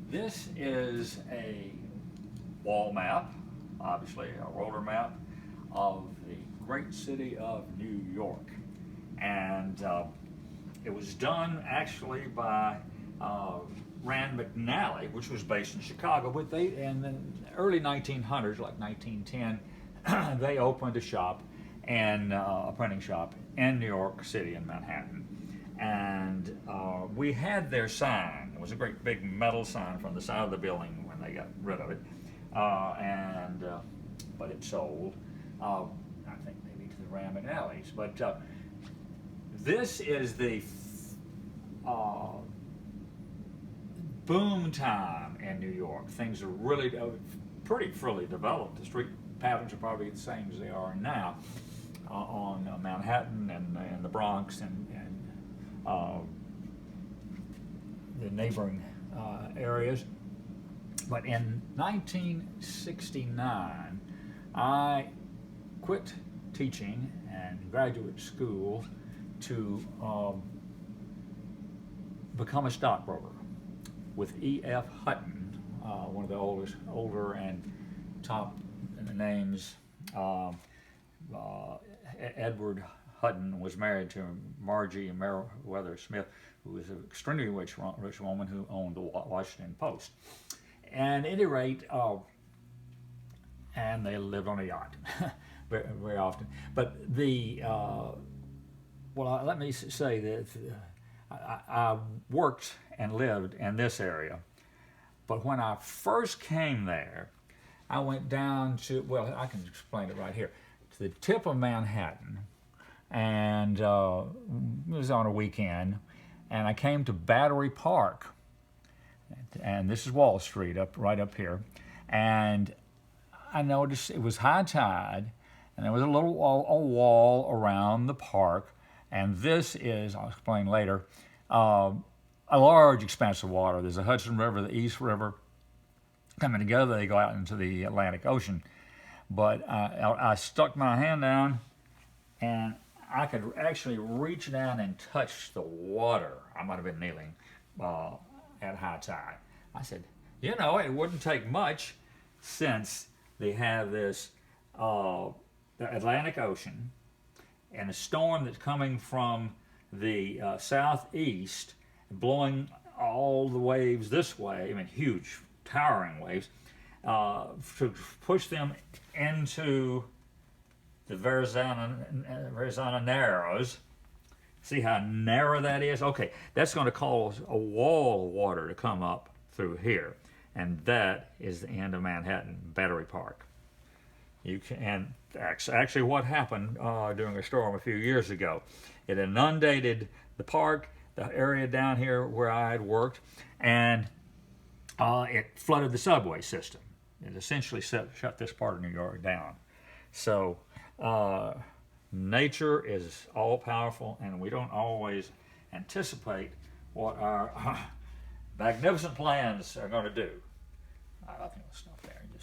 This is a wall map, obviously a roller map of the great city of New York. And it was done actually by RAND McNALLY, which was based in Chicago. But in the early 1900s, like 1910, they opened a shop and a printing shop in New York City in Manhattan. And we had their sign. It was a great big metal sign from the side of the building when they got rid of it. But it sold, I think maybe to the RAND McNally's. But this is the boom time in New York. Things are really pretty fully developed. The street patterns are probably the same as they are now on Manhattan and the Bronx and the neighboring areas. But in 1969, I quit teaching and graduate school to become a stockbroker with E.F. Hudson, one of the older and top names. Edward Hudson was married to Margie Meriwether Smith, who was an extremely rich woman who owned the Washington Post. And at any rate, and they lived on a yacht very, very often. But let me say that I worked and lived in this area. But when I first came there, I went down to, well, I can explain it right here, to the tip of Manhattan, and it was on a weekend, and I came to Battery Park, and this is Wall Street right up here, and I noticed it was high tide, and there was a little wall around the park, and this is, I'll explain later, a large expanse of water. There's the Hudson River, the East River, coming together. They go out into the Atlantic Ocean. But I stuck my hand down, and I could actually reach down and touch the water. I might have been kneeling at high tide. I said, you know, it wouldn't take much, since they have this the Atlantic Ocean and a storm that's coming from the southeast, blowing all the waves this way. I mean, huge, towering waves, to push them into the Verrazano Narrows. See how narrow that is? Okay, that's going to cause a wall of water to come up through here, and that is the end of Manhattan, Battery Park. And actually what happened during a storm a few years ago, it inundated the park, the area down here where I had worked, and it flooded the subway system. It essentially shut this part of New York down. So nature is all-powerful, and we don't always anticipate what our magnificent plans are going to do. I think we'll stop there.